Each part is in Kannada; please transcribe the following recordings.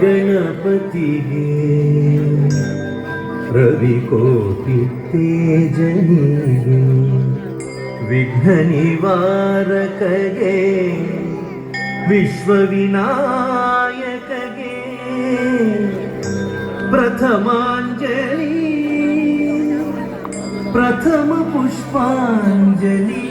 ಗಣಪತಿಗೆ ರವಿಕೋಟಿ ತೇಜನಿಗೆ ವಿಘ್ನ ನಿವಾರಕಗೆ ವಿಶ್ವವಿನಾಯಕಗೆ ಪ್ರಥಮಾಂಜಲಿ ಪ್ರಥಮ ಪುಷ್ಪಾಂಜಲಿ.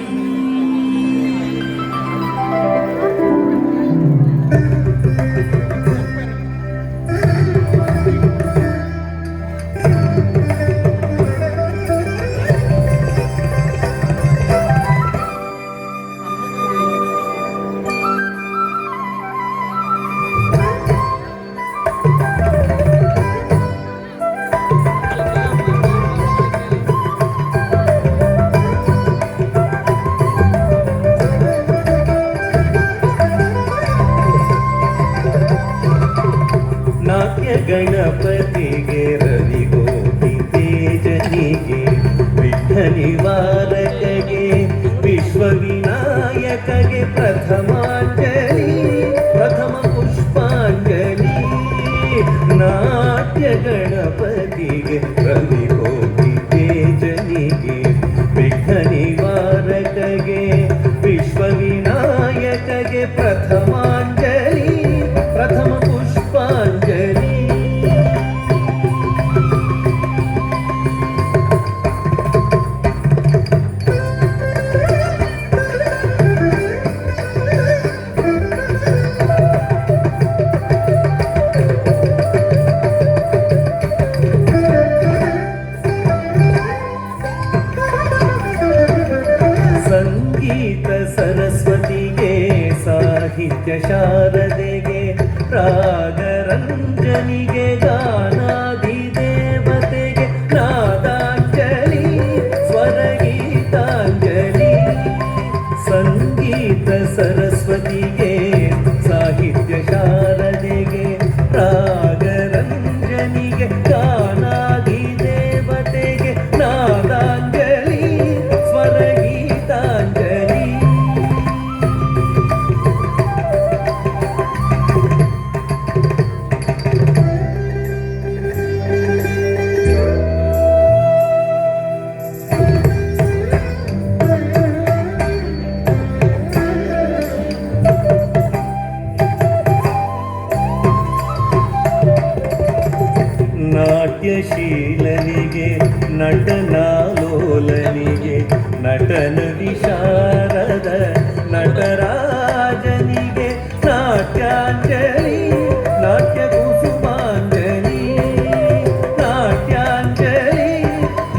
ಗಣಪತಿಗೆ ರವಿಗೋಟಿ ತೇಜನಿಗೆ ವಿಘ್ನ ನಿವಾರಕಗೆ ವಿಶ್ವವಿನಾಯಕಗೆ ಪ್ರಥಮಾಂಜಲಿ ಪ್ರಥಮ ಪುಷ್ಪಾಂಜಲಿ. ನಾಟ್ಯ ಗಣಪತಿಗೆ ರವಿಗೋಟಿ ತೇಜನಿಗೆ ವಿಘ್ನ ನಿವಾರಕಗೆ ವಿಶ್ವವಿನಾಯಕಗೆ ಪ್ರಥಮಾಂಜಲಿ ಪ್ರಥಮ ಪುಷ್ಪಾಂಜಲಿ. ಸಂಗೀತ ಸರಸ್ವತಿಗೆ ಸಾಹಿತ್ಯ ಶಾರದೆಗೆ ರಾಗರಂಜನಿಗೆ ಗಾನಾಧಿದೇವತೆಗೆ ನಾದಾಂಜಲಿ ಸ್ವರಗೀತಾಂಜಲಿ. ಸಂಗೀತ ಸರಸ್ವತಿಗೆ ಸಾಹಿತ್ಯ ಶಾರದೆಗೆ ರಾಗರಂಜನಿಗೆ ಗಾನಾಧಿದೇವತೆಗೆ ನಾದಾಂಜಲಿ ಸ್ವರಗೀತಾಂಜಲಿ. ನಾಟ್ಯಶೀಲನಿಗೆ ನಟನಾಲೋಲನಿಗೆ ನಟನ ವಿಶಾರದ ನಟರಾಜನಿಗೆ ನಾಟ್ಯಾಂಜಲಿ ನಾಟ್ಯ ಕುಸುಮಾಂಜಲಿ. ನಾಟ್ಯಾಂಜಲಿ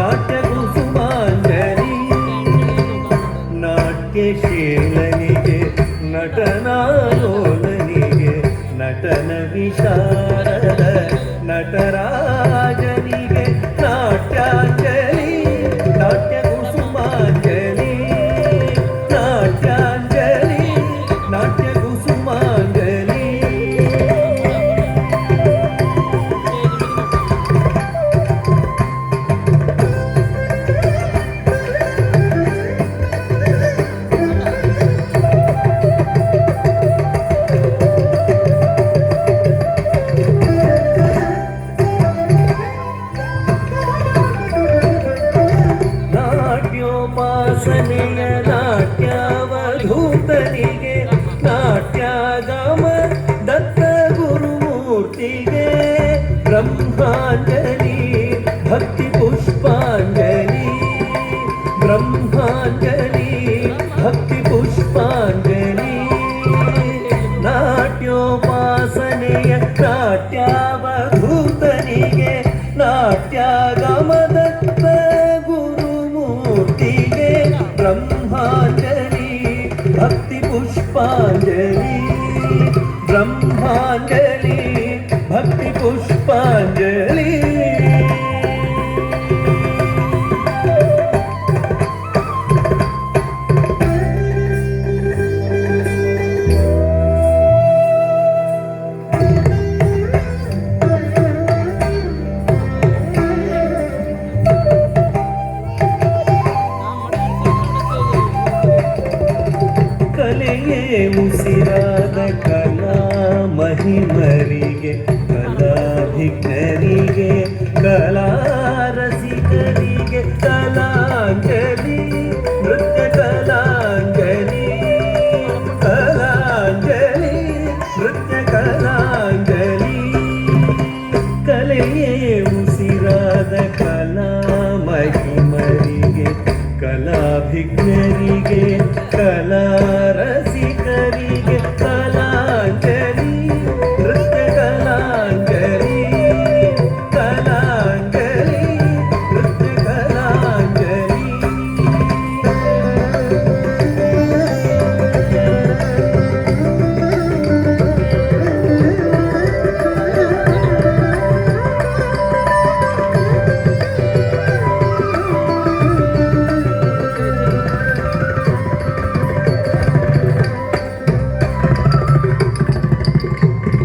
ನಾಟ್ಯ ಕುಸುಮಾಂಜಲಿ. ನಾಟ್ಯಶೀಲನಿಗೆ ನಟನಾಲೋಲನಿಗೆ ನಟನ ವಿಶಾರದ ನಟರಾಜನಿಗೆ ನಾಟ್ಯಾಂಜಲಿ ನಾಟ್ಯ ಕುಸುಮಾಂಜಲಿ. ನಾಟ್ಯಾಂಜಲಿ ನಾಟ್ಯ ಕುಸುಮಾಂಜಲಿ. ನಾಟ್ಯೋಪಾಸನೆಯ ನಾಟ್ಯಾವಧೂತನಿಗೆ ನಾಟ್ಯಾಗಮ ದತ್ತ ಗುರುಮೂರ್ತಿಗೆ ಬ್ರಹ್ಮಾಂಜಲಿ ಭಕ್ತಿ ಪುಷ್ಪಾಂಜಲಿ. ಬ್ರಹ್ಮಾಂಜಲಿ ಭಕ್ತಿ ಪುಷ್ಪಾಂಜಲಿ. ನಾಟ್ಯೋಪಾಸನೆಯ ನಾಟ್ಯಾವಧೂತನಿಗೆ ನಾಟ್ಯಾಗಮ ದತ್ತ ಗುರುಮೂರ್ತಿಗೆ ಬ್ರಹ್ಮಾಂಜಲಿ ಭಕ್ತಿ ಪುಷ್ಪಾಂಜಲಿ. ಬ್ರಹ್ಮಾಂಜಲಿ ಭಕ್ತಿ ಪುಷ್ಪಾಂಜಲಿ. ಕಲೆಯೇ ಉಸಿರಾದ ಕಲಾ ಮಹಿಮರಿಗೆ ಕಲಾಭಿಜ್ಞರಿಗೆ ಕಲಾರಸಿಕರಿಗೆ ಕಲಾಂಜಲಿ ನೃತ್ಯ ಕಲಾಂಜಲಿ ಕಲಾಂಜಲಿ ನೃತ್ಯ ಕಲಾಂಜಲಿ ಕಲೆಯೇ ಉಸಿರಾದ ಕಲಾ ಮಹಿಮರಿಗೆ ಕಲಾಭಿಜ್ಞರಿಗೆ ಕಲಾ